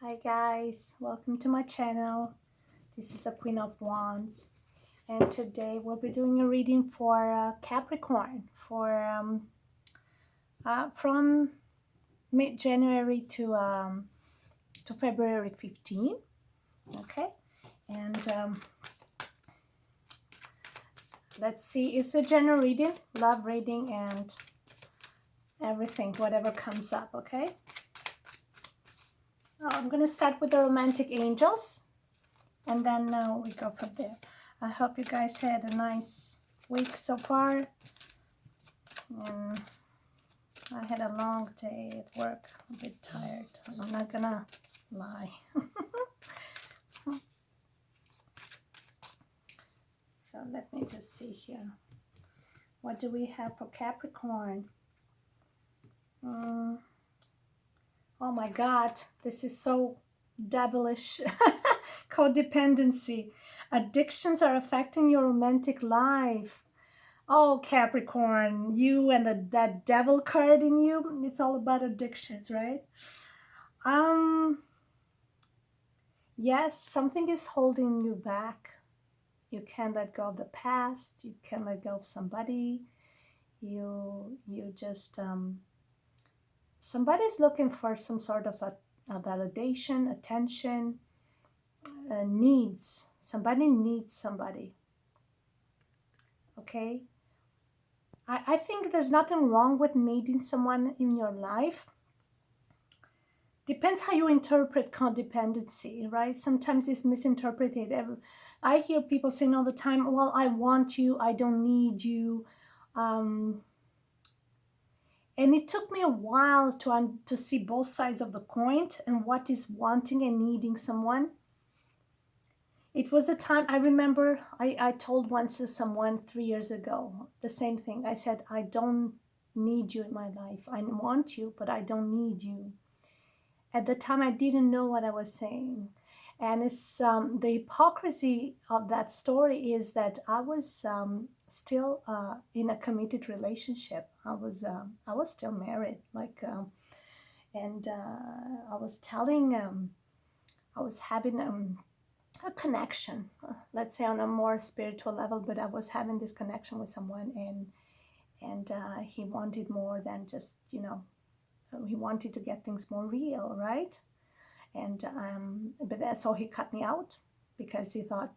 Hi guys, welcome to my channel. This is the Queen of Wands, and today we'll be doing a reading for Capricorn for from mid-January to February 15. Okay, and let's see. It's a general reading, love reading, and everything, whatever comes up. Okay. I'm gonna start with the romantic angels, and then we go from there. I hope you guys had a nice week so far. And I had a long day at work, a bit tired. I'm not gonna lie. So let me just see here. What do we have for Capricorn? Oh my God, this is so devilish. Codependency. Addictions are affecting your romantic life. Oh, Capricorn, you and that devil card in you, it's all about addictions, right? Yes, something is holding you back. You can't let go of the past. You can't let go of somebody. You just, somebody's looking for some sort of a validation, attention, needs. Somebody needs somebody. Okay? I think there's nothing wrong with needing someone in your life. Depends how you interpret codependency, right? Sometimes it's misinterpreted. I hear people saying all the time, well, I want you, I don't need you. And it took me a while to see both sides of the coin and what is wanting and needing someone. It was a time, I remember I told once to someone 3 years ago, the same thing. I said, I don't need you in my life. I want you, but I don't need you. At the time, I didn't know what I was saying. And it's the hypocrisy of that story is that I was still in a committed relationship. I was still married, and I was telling, I was having a connection, let's say on a more spiritual level, but I was having this connection with someone, and he wanted more than just, he wanted to get things more real, right? And but that's how he cut me out, because he thought,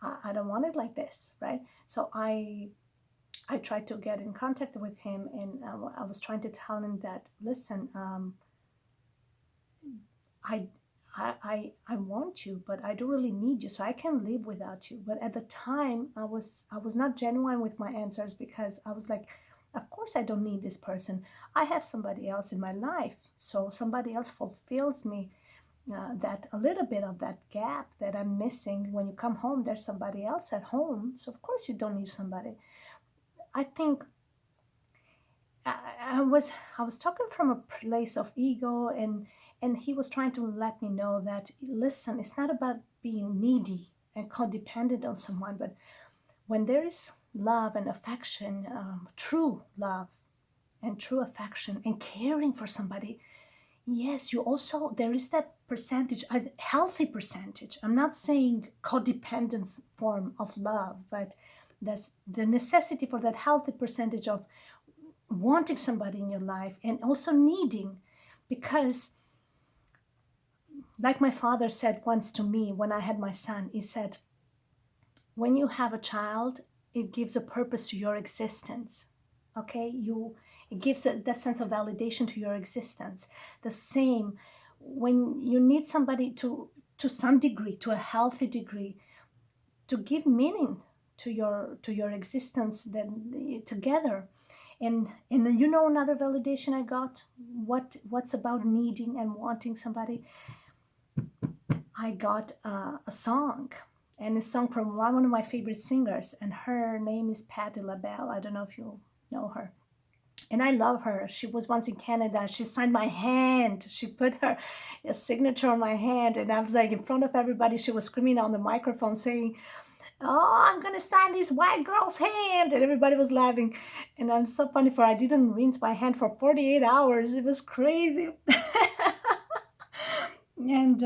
I don't want it like this, right? So I tried to get in contact with him, and I was trying to tell him that, listen, I want you, but I don't really need you, so I can live without you. But at the time, I was not genuine with my answers, because I was like, of course I don't need this person. I have somebody else in my life, so somebody else fulfills me, that a little bit of that gap that I'm missing. When you come home, there's somebody else at home, so of course you don't need somebody. I think I was talking from a place of ego, and he was trying to let me know that, listen, it's not about being needy and codependent on someone, but when there is love and affection, true love and true affection and caring for somebody, yes, you also, there is that percentage, a healthy percentage. I'm not saying codependent form of love, but there's the necessity for that healthy percentage of wanting somebody in your life and also needing. Because like my father said once to me when I had my son, he said, when you have a child, it gives a purpose to your existence. Okay, it gives that sense of validation to your existence. The same when you need somebody to some degree, to a healthy degree, to give meaning to your existence, then together. And another validation I got, what's about needing and wanting somebody. I got a song, and a song from one of my favorite singers, and her name is Patti LaBelle. I don't know if you know her. And I love her. She was once in Canada. She signed my hand. She put her signature on my hand, and I was like in front of everybody. She was screaming on the microphone saying, oh, I'm gonna sign this white girl's hand, and everybody was laughing. And I'm so funny for I didn't rinse my hand for 48 hours. It was crazy. and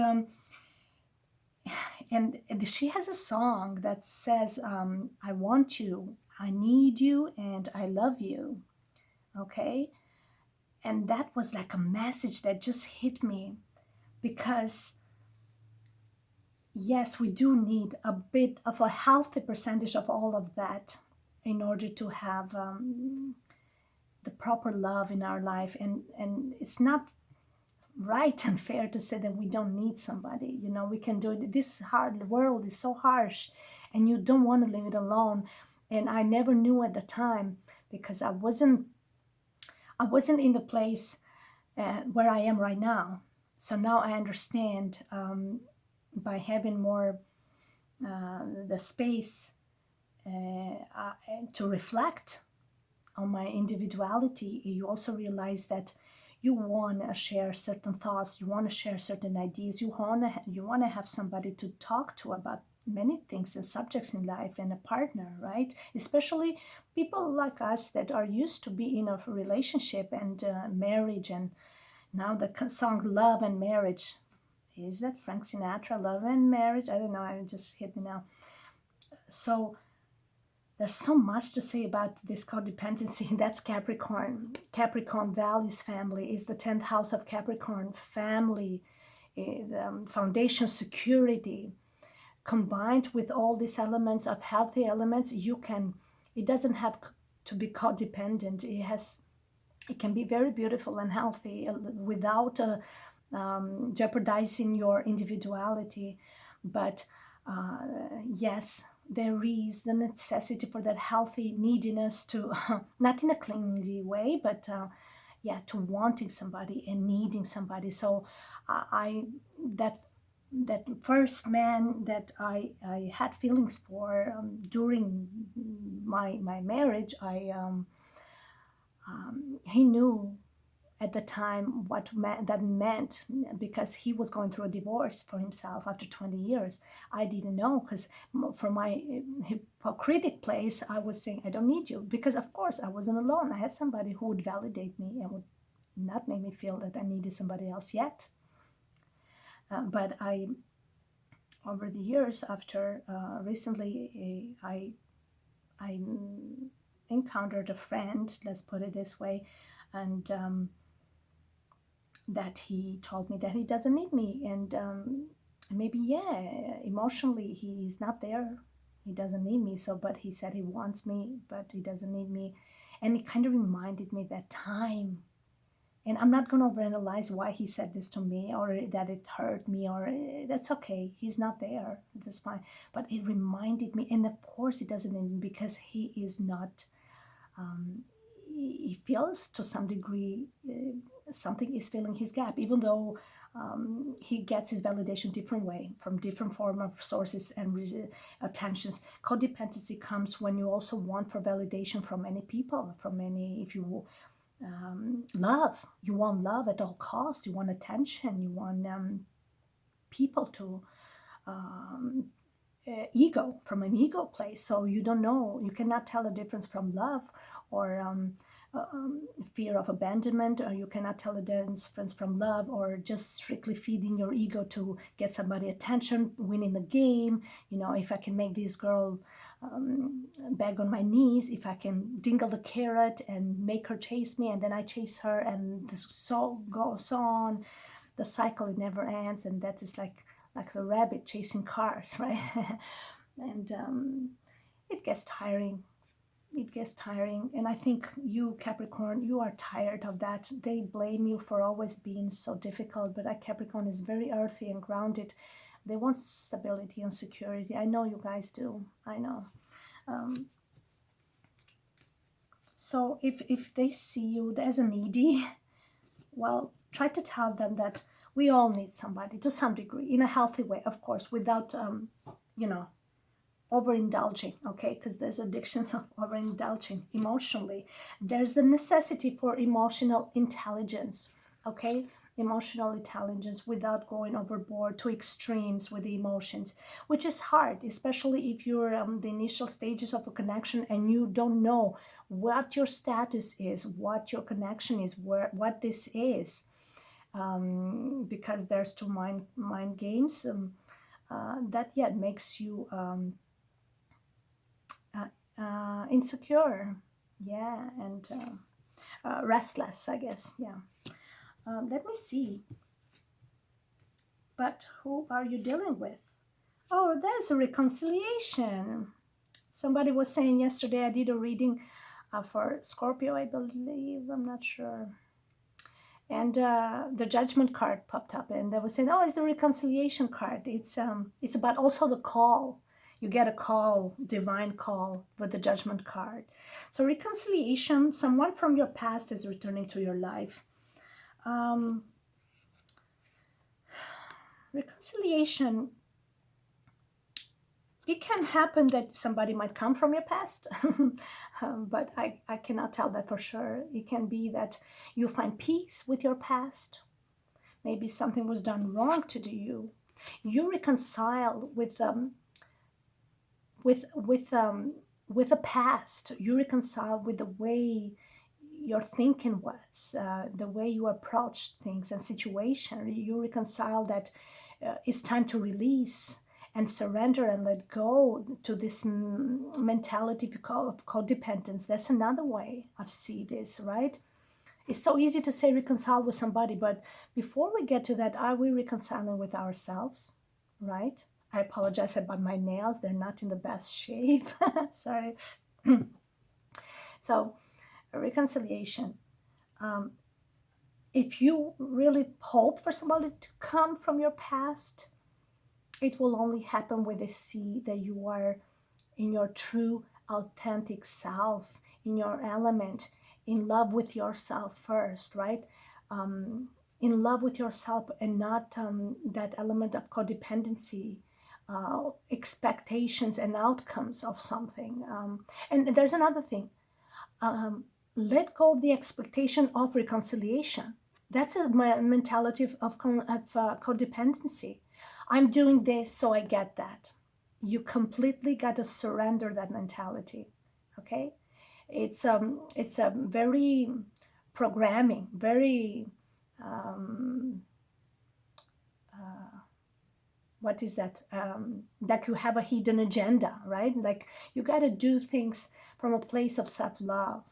and she has a song that says, I want you, I need you, and I love you. Okay. And that was like a message that just hit me, because yes, we do need a bit of a healthy percentage of all of that in order to have the proper love in our life. And it's not right and fair to say that we don't need somebody. You know, we can do it. This hard world is so harsh, and you don't want to leave it alone. And I never knew at the time, because I wasn't in the place where I am right now. So now I understand, by having more the space to reflect on my individuality. You also realize that you want to share certain thoughts, you want to share certain ideas, you want to have somebody to talk to about many things and subjects in life, and a partner, right? Especially people like us that are used to be in a relationship and marriage. And now the song Love and Marriage, is that Frank Sinatra, Love and Marriage? I don't know, it just hit me now. So there's so much to say about this codependency. That's Capricorn. Capricorn values family, is the 10th house of Capricorn. Family, the foundation, security, combined with all these elements of healthy elements. It doesn't have to be codependent. It can be very beautiful and healthy without jeopardizing your individuality. But yes, there is the necessity for that healthy neediness to, not in a clingy way, but yeah, to wanting somebody and needing somebody. So I that that first man that I had feelings for during my marriage, he knew at the time what that meant, because he was going through a divorce for himself after 20 years. I didn't know, because from my hypocritic place, I was saying, I don't need you, because of course I wasn't alone. I had somebody who would validate me and would not make me feel that I needed somebody else yet. But over the years, after recently, I encountered a friend, let's put it this way, and that he told me that he doesn't need me. And maybe, yeah, emotionally he's not there, he doesn't need me. So, but he said he wants me, but he doesn't need me. And it kind of reminded me that time. And I'm not going to overanalyze why he said this to me, or that it hurt me, or that's okay, he's not there, that's fine. But it reminded me. And of course he doesn't need me, because he is not he feels to some degree something is filling his gap, even though he gets his validation different way, from different form of sources and attentions. Codependency comes when you also want for validation from many people, from many, if you love, you want love at all costs, you want attention, you want people to ego, from an ego place. So you don't know, you cannot tell the difference from love or fear of abandonment, or you cannot tell the difference from love or just strictly feeding your ego to get somebody attention, winning the game. You know, if I can make this girl beg on my knees, if I can dingle the carrot and make her chase me, and then I chase her, and this so goes on, the cycle, it never ends. And that is like the rabbit chasing cars, right? And it gets tiring. It gets tiring. And I think you, Capricorn, you are tired of that. They blame you for always being so difficult, but Capricorn is very earthy and grounded. They want stability and security. I know you guys do. I know. So if they see you as a needy, well, try to tell them that we all need somebody to some degree, in a healthy way, of course, without, overindulging, okay? Because there's addictions of overindulging emotionally. There's the necessity for emotional intelligence, okay? emotional intelligence without going overboard to extremes with the emotions, which is hard, especially if you're the initial stages of a connection and you don't know what your status is, what your connection is, what this is, because there's two mind games, that yet makes you insecure, yeah, and restless, I guess, yeah. Let me see. But who are you dealing with? Oh, there's a reconciliation. Somebody was saying yesterday, I did a reading for Scorpio, I believe, I'm not sure. And the judgment card popped up, and they were saying, "Oh, it's the reconciliation card. It's about also the call. You get a call, divine call, with the judgment card. So reconciliation. Someone from your past is returning to your life. Reconciliation. It can happen that somebody might come from your past, but I cannot tell that for sure. It can be that you find peace with your past. Maybe something was done wrong to you. You reconcile with the past. You reconcile with the way your thinking was, the way you approached things and situation. You reconcile that it's time to release and surrender and let go to this mentality of codependence. That's another way of see this, right? It's so easy to say reconcile with somebody, but before we get to that, are we reconciling with ourselves, right? I apologize about my nails. They're not in the best shape. Sorry. So, reconciliation. If you really hope for somebody to come from your past, it will only happen when they see that you are in your true, authentic self, in your element, in love with yourself first, right? In love with yourself and not that element of codependency, expectations and outcomes of something. And there's another thing. Let go of the expectation of reconciliation. That's a mentality of codependency. I'm doing this, so I get that. You completely got to surrender that mentality. Okay, it's a very programming, very what is that? That you have a hidden agenda, right? Like you got to do things from a place of self-love,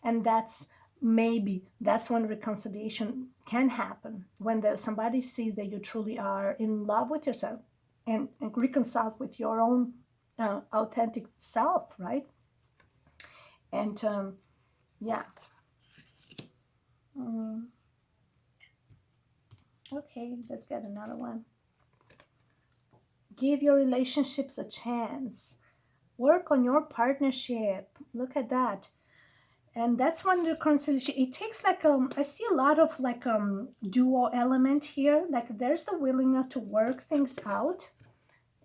and that's when reconciliation can happen, when somebody sees that you truly are in love with yourself and reconciled with your own authentic self, right? And yeah. Okay, let's get another one. Give your relationships a chance. Work on your partnership. Look at that. And that's when the reconciliation, it takes like I see a lot of like duo element here. Like there's the willingness to work things out,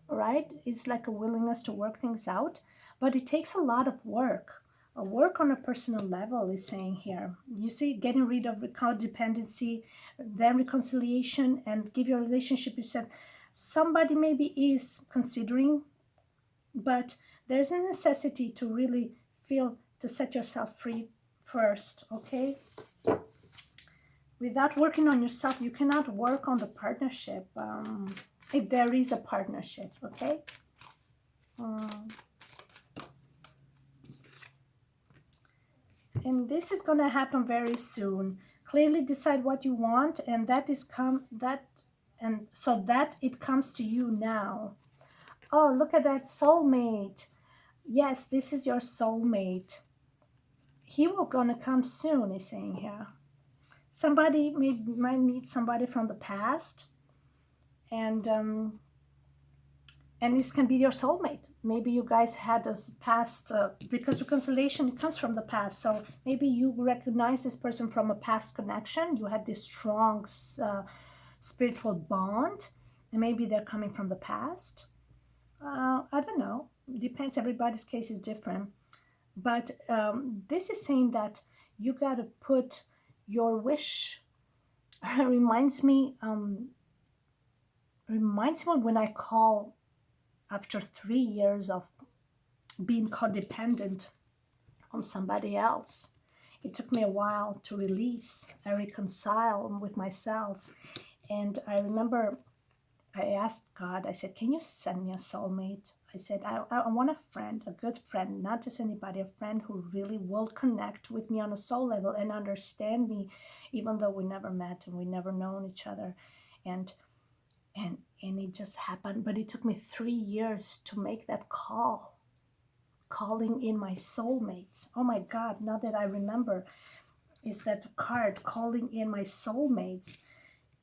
right? It's like a willingness to work things out, but it takes a lot of work. A work on a personal level is saying here. You see, getting rid of codependency, then reconciliation, and give your relationship. You said somebody maybe is considering, but there's a necessity to really feel to set yourself free first, okay? Without working on yourself, you cannot work on the partnership, if there is a partnership, okay? And this is going to happen very soon. Clearly decide what you want, and so that it comes to you now. Oh, look at that soulmate. Yes, this is your soulmate. He will gonna come soon, he's saying here. Somebody might meet somebody from the past, and this can be your soulmate. Maybe you guys had a past, because reconciliation comes from the past. So maybe you recognize this person from a past connection. You had this strong spiritual bond, and maybe they're coming from the past. I don't know. Depends. Everybody's case is different. But this is saying that you got to put your wish reminds me when I call after 3 years of being codependent on somebody else. It took me a while to release and reconcile with myself. And I remember I asked God, I said, can you send me a soulmate? I said, I want a friend, a good friend, not just anybody, a friend who really will connect with me on a soul level and understand me, even though we never met and we never known each other. And it just happened. But it took me 3 years to make that call, calling in my soulmates. Oh my God, now that I remember, is that card, calling in my soulmates.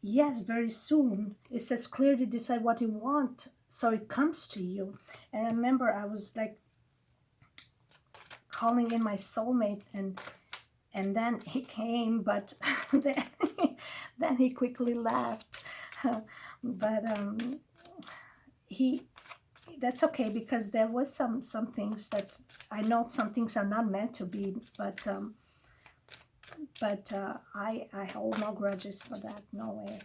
Yes, very soon. It says clearly decide what you want, so it comes to you. And I remember I was like calling in my soulmate, and then he came, but then he quickly left. But that's okay, because there was some things that I know some things are not meant to be, but I hold no grudges for that, no way.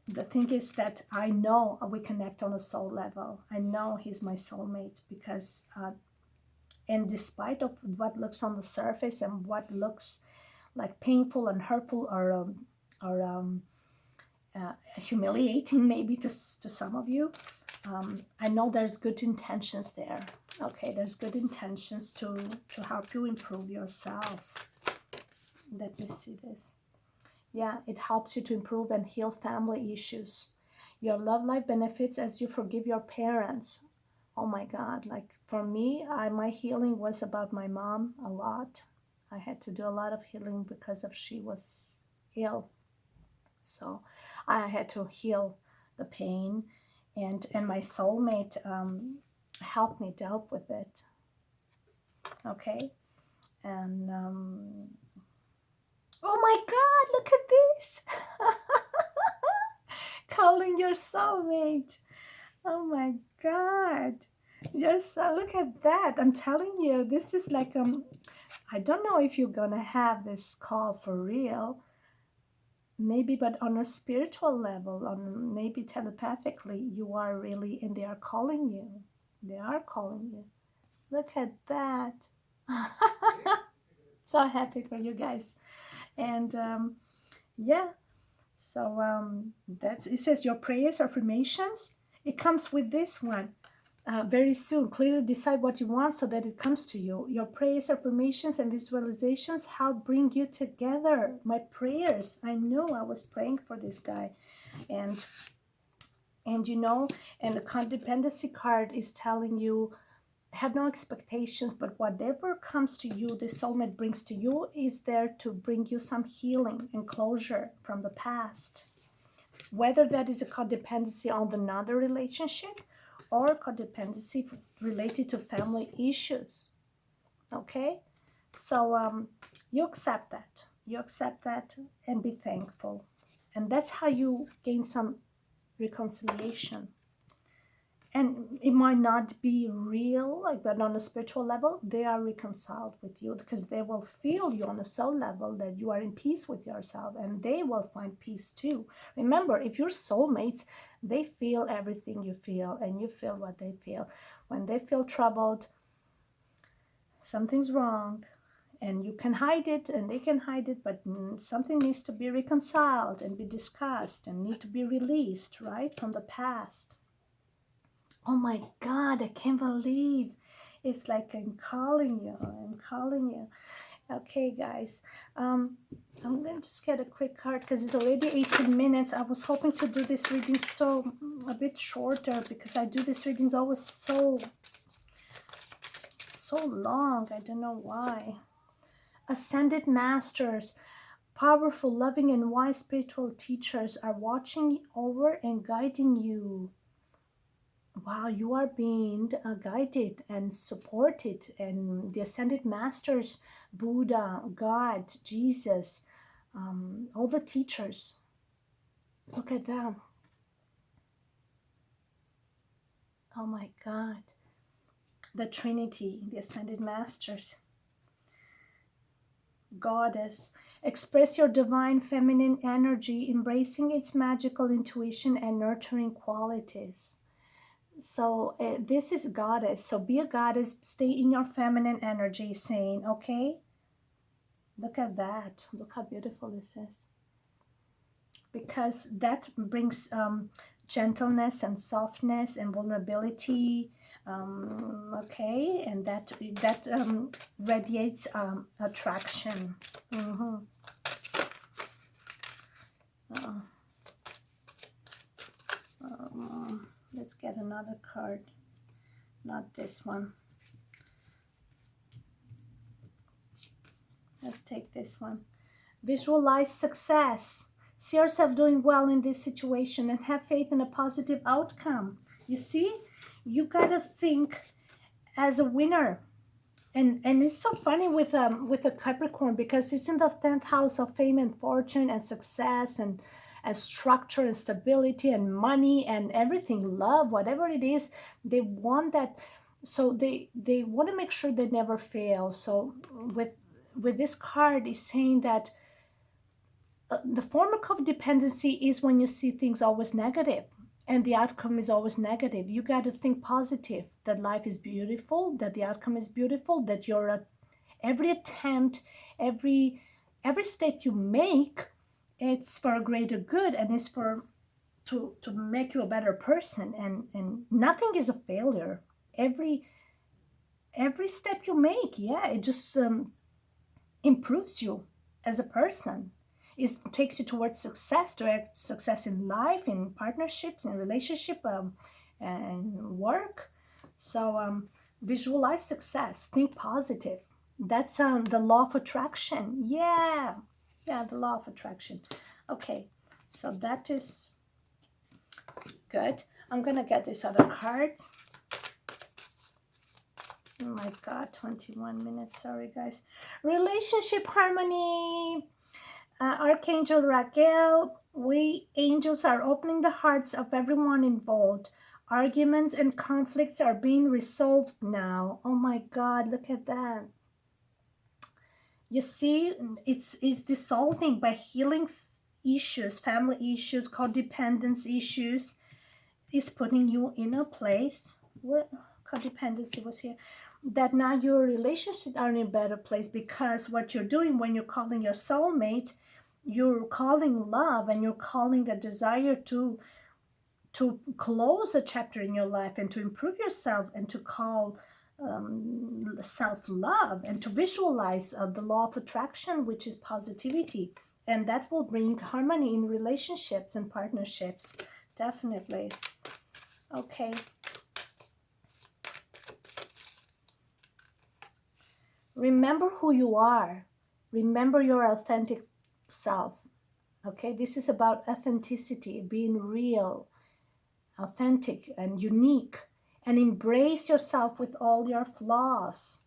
The thing is that I know we connect on a soul level. I know he's my soulmate because, and despite of what looks on the surface and what looks like painful and hurtful or humiliating maybe to some of you, I know there's good intentions there. Okay, there's good intentions to help you improve yourself. Let me see this. Yeah, it helps you to improve and heal family issues. Your love life benefits as you forgive your parents. Oh my God, like for me, my healing was about my mom a lot. I had to do a lot of healing because of she was ill. So I had to heal the pain, and my soulmate helped me deal with it. Okay, and oh my God, look at this. Calling your soulmate. Oh my God. Look at that. I'm telling you, this is like I don't know if you're gonna have this call for real. Maybe, but on a spiritual level, on maybe telepathically, you are really, and they are calling you. They are calling you. Look at that. So happy for you guys. And yeah, so it says your prayers, affirmations. It comes with this one. Very soon, clearly decide what you want so that it comes to you. Your prayers, affirmations, and visualizations help bring you together. My prayers, I knew I was praying for this guy. And you know, and the codependency card is telling you, have no expectations, but whatever comes to you, the soulmate brings to you, is there to bring you some healing and closure from the past. Whether that is a codependency on another relationship or codependency related to family issues. Okay? So you accept that. You accept that and be thankful. And that's how you gain some reconciliation. And it might not be real, like, but on a spiritual level, they are reconciled with you because they will feel you on a soul level that you are in peace with yourself, and they will find peace too. Remember, if you're soulmates, they feel everything you feel, and you feel what they feel. When they feel troubled, something's wrong, and you can hide it, and they can hide it, but something needs to be reconciled and be discussed and need to be released, right, from the past. Oh my God, I can't believe it's like I'm calling you. I'm calling you. Okay, guys. I'm going to just get a quick card because it's already 18 minutes. I was hoping to do this reading so a bit shorter because I do these readings always so long. I don't know why. Ascended Masters, powerful, loving, and wise spiritual teachers are watching over and guiding you. Wow, you are being guided and supported, and the Ascended Masters, Buddha, God, Jesus, all the teachers. Look at them. Oh my God. The Trinity, the Ascended Masters. Goddess. Express your divine feminine energy, embracing its magical intuition and nurturing qualities. So this is goddess. So be a goddess. Stay in your feminine energy, saying, okay? Look at that. Look how beautiful this is. Because that brings gentleness and softness and vulnerability. Okay, and that radiates attraction. Let's get another card, not this one. Let's take this one. Visualize success. See yourself doing well in this situation and have faith in a positive outcome. You see, you gotta think as a winner. And it's so funny with a Capricorn, because it's in the 10th house of fame and fortune and success and structure and stability and money and everything, love, whatever it is. They want that. So they want to make sure they never fail. So with this card is saying that the form of codependency is when you see things always negative and the outcome is always negative. You got to think positive, that life is beautiful, that the outcome is beautiful, that every attempt, every step you make, it's for a greater good, and it's for to make you a better person, and nothing is a failure. Every step you make, yeah, it just improves you as a person. It takes you towards success, direct success in life, in partnerships, in relationship, and work. So visualize success, think positive. That's the law of attraction. Yeah, the law of attraction. Okay, so that is good. I'm gonna get this other card. Oh my God, 21 minutes. Sorry, guys. Relationship harmony. Archangel Raquel, we angels are opening the hearts of everyone involved. Arguments and conflicts are being resolved now. Oh my God, look at that. You see, it's dissolving by healing issues, family issues, codependence issues. It's putting you in a place where codependency was here. That now your relationships are in a better place, because what you're doing when you're calling your soulmate, you're calling love, and you're calling the desire to close a chapter in your life and to improve yourself, and to call self-love, and to visualize the law of attraction, which is positivity, and that will bring harmony in relationships and partnerships, definitely. Okay. Remember who you are. Remember your authentic self. Okay, this is about authenticity, being real, authentic, and unique, and embrace yourself with all your flaws.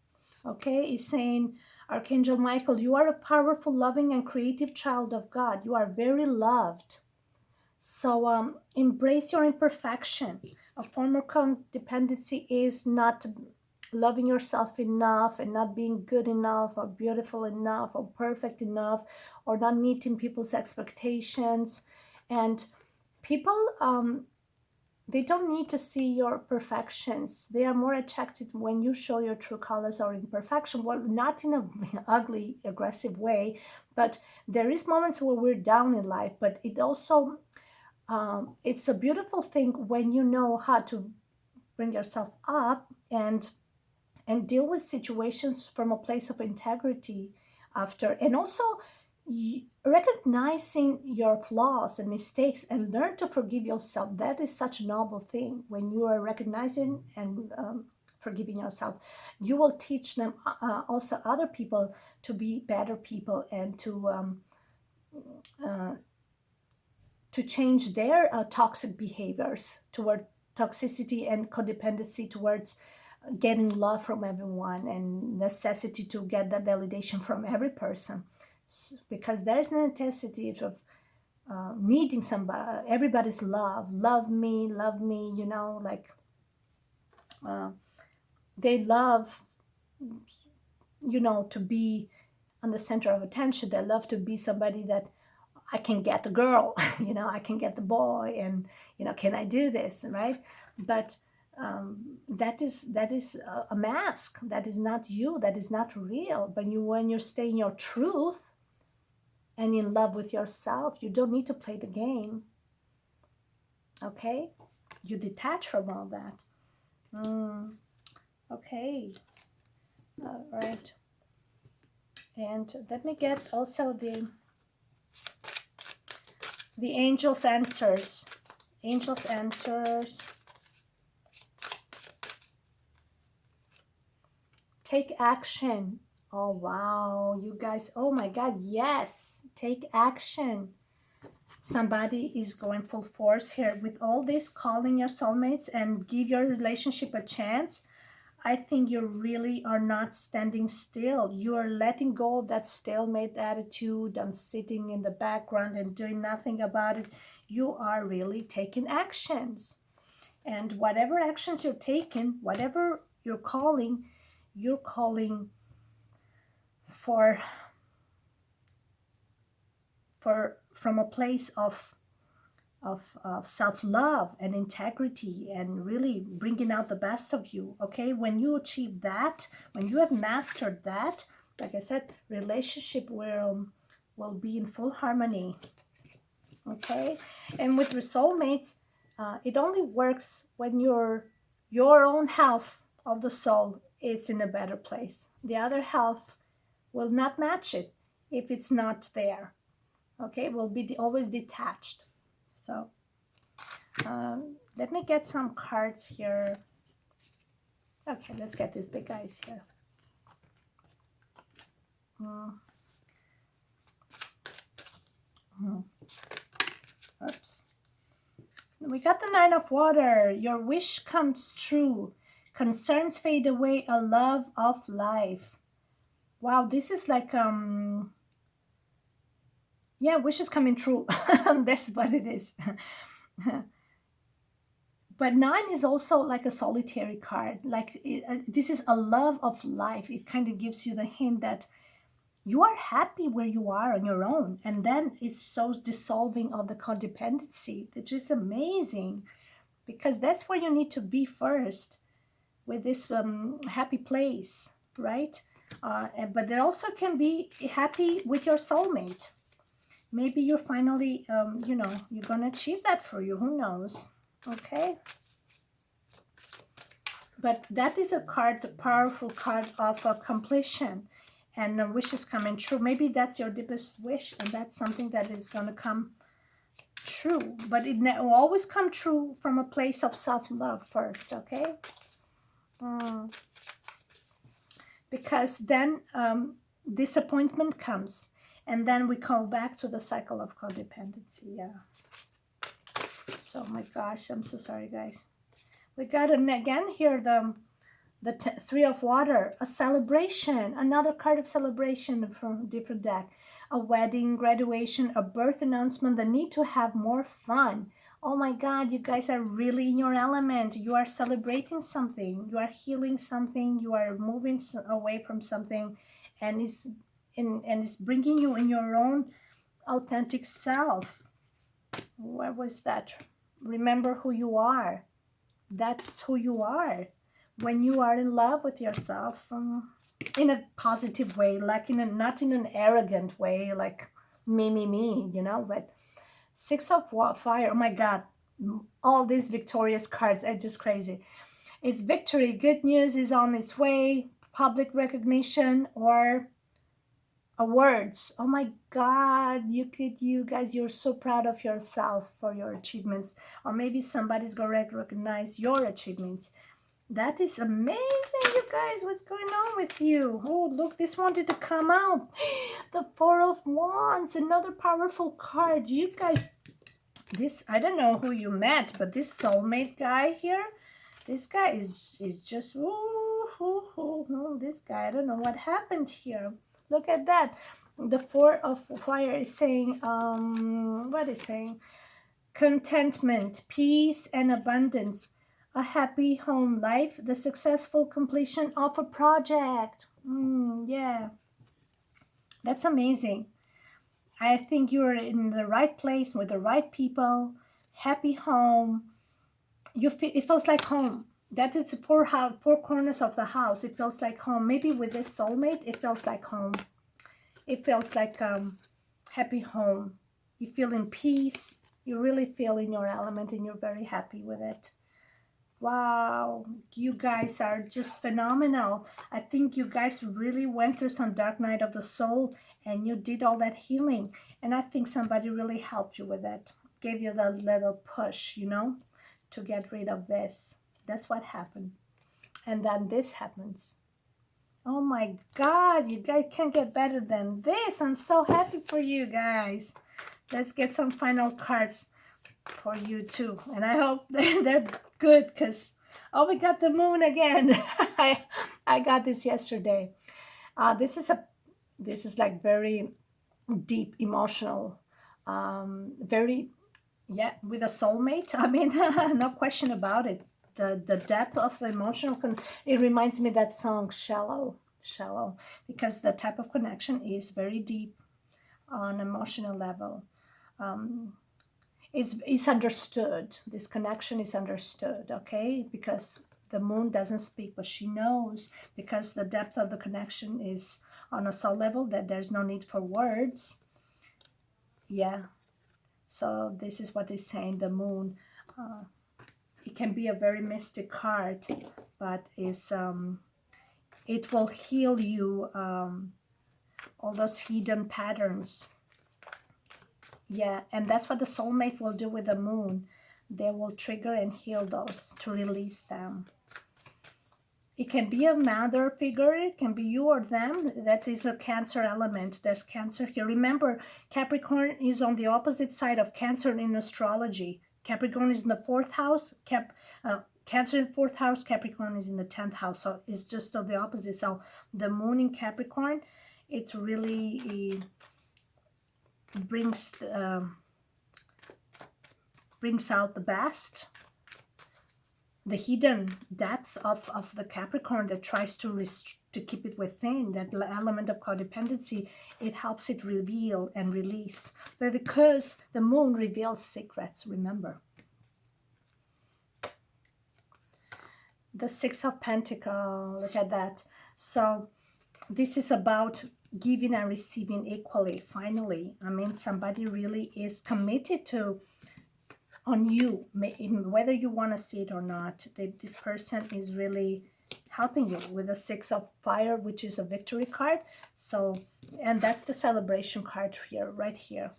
Okay, it's saying, Archangel Michael, you are a powerful, loving, and creative child of God. You are very loved. So embrace your imperfection. A form of codependency is not loving yourself enough, and not being good enough, or beautiful enough, or perfect enough, or not meeting people's expectations. And people, they don't need to see your perfections. They are more attracted when you show your true colors or imperfection. Well, not in an ugly, aggressive way, but there is moments where we're down in life. But it also, it's a beautiful thing when you know how to bring yourself up and deal with situations from a place of integrity after, and also recognizing your flaws and mistakes, and learn to forgive yourself. That is such a noble thing. When you are recognizing and forgiving yourself, you will teach them, also other people, to be better people, and to change their toxic behaviors toward toxicity and codependency towards getting love from everyone, and necessity to get that validation from every person, because there's no necessity of needing somebody, everybody's love me, you know, like they love, you know, to be on the center of attention. They love to be somebody that I can get the girl, I can get the boy, and can I do this, right? But that is a mask. That is not you. That is not real. But when you stay in your truth and in love with yourself, you don't need to play the game. Okay, you detach from all that. Okay, all right. And let me get also the angels' answers. Angels' answers. Take action. Oh, wow. You guys, oh my God, yes. Take action. Somebody is going full force here. With all this, calling your soulmates and give your relationship a chance, I think you really are not standing still. You are letting go of that stalemate attitude and sitting in the background and doing nothing about it. You are really taking actions. And whatever actions you're taking, whatever you're calling for from a place of self-love and integrity and really bringing out the best of you. Okay, when you achieve that, when you have mastered that, like I said, relationship will be in full harmony. Okay, and with your soulmates, it only works when your own half of the soul is in a better place. The other half will not match it if it's not there. Okay, will be always detached. So let me get some cards here. Okay, let's get these big guys here. Oops. We got the Nine of Water. Your wish comes true. Concerns fade away. A love of life. Wow, this is like yeah, wishes coming true. That's what it is. But 9 is also like a solitary card. Like this is a love of life. It kind of gives you the hint that you are happy where you are on your own. And then it's so dissolving of the codependency. It's just amazing, because that's where you need to be first, with this happy place, right? But there also can be happy with your soulmate. Maybe you're finally, you're going to achieve that for you. Who knows? Okay. But that is a card, a powerful card of completion and wishes coming true. Maybe that's your deepest wish, and that's something that is going to come true. But it will always come true from a place of self-love first, okay? Because then disappointment comes, and then we call back to the cycle of codependency. Yeah. So, my gosh, I'm so sorry, guys. We got again here the Three of Water, a celebration, another card of celebration from a different deck. A wedding, graduation, a birth announcement, the need to have more fun. Oh my God, you guys are really in your element. You are celebrating something. You are healing something. You are moving away from something, and it's bringing you in your own authentic self. What was that? Remember who you are. That's who you are. When you are in love with yourself, in a positive way, like not in an arrogant way, like me, but Six of Fire, oh my God, all these victorious cards are just crazy. It's victory, good news is on its way, public recognition, or awards. Oh my God, you guys, you're so proud of yourself for your achievements, or maybe somebody's gonna recognize your achievements. That is amazing, you guys. What's going on with you? Oh, look, this wanted to come out. The Four of Wands, another powerful card. You guys, I don't know who you met, but this soulmate guy here, this guy is just, this guy, I don't know what happened here. Look at that. The Four of Fire is saying, what is saying? Contentment, peace, and abundance. A happy home life, the successful completion of a project. Yeah. That's amazing. I think you're in the right place with the right people, happy home. It feels like home. That is four corners of the house. It feels like home. Maybe with this soulmate, it feels like home. It feels like happy home. You feel in peace. You really feel in your element, and you're very happy with it. Wow, you guys are just phenomenal. I think you guys really went through some dark night of the soul, and you did all that healing. And I think somebody really helped you with it, gave you that little push, to get rid of this. That's what happened. And then this happens. Oh my God, you guys can't get better than this. I'm so happy for you guys. Let's get some final cards for you too, and I hope they're good, because we got the moon again. I got this yesterday. This is like very deep emotional, very, yeah, with a soulmate. I mean, no question about it. The depth of the emotional it reminds me that song Shallow, because the type of connection is very deep on emotional level. um, it's understood. This connection is understood, okay? Because the moon doesn't speak, but she knows, because the depth of the connection is on a soul level, that there's no need for words. Yeah. So this is what is saying the moon. It can be a very mystic card, but it will heal you, all those hidden patterns. Yeah, and that's what the soulmate will do with the moon. They will trigger and heal those to release them. It can be a mother figure, it can be you or them. That is a Cancer element. There's Cancer here. Remember, Capricorn is on the opposite side of Cancer in astrology. Capricorn is in the 4th house. Cancer in 4th house, Capricorn is in the 10th house. So it's just on the opposite. So the moon in Capricorn, it's really brings out the best, the hidden depth of the Capricorn that tries to keep it within, that element of codependency. It helps it reveal and release, but because the moon reveals secrets. Remember, the 6 of Pentacles, look at that. So this is about giving and receiving equally. Finally, I mean, somebody really is committed to on you, whether you want to see it or not. This person is really helping you with the 6 of Fire, which is a victory card. So, and that's the celebration card here, right here.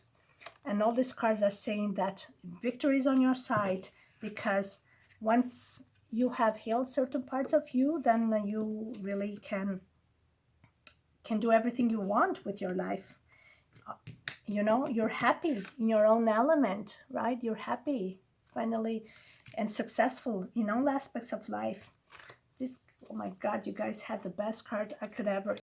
And all these cards are saying that victory is on your side, because once you have healed certain parts of you, then you really can do everything you want with your life. You're happy in your own element, right? You're happy finally and successful in all aspects of life. Oh my God, you guys had the best card I could ever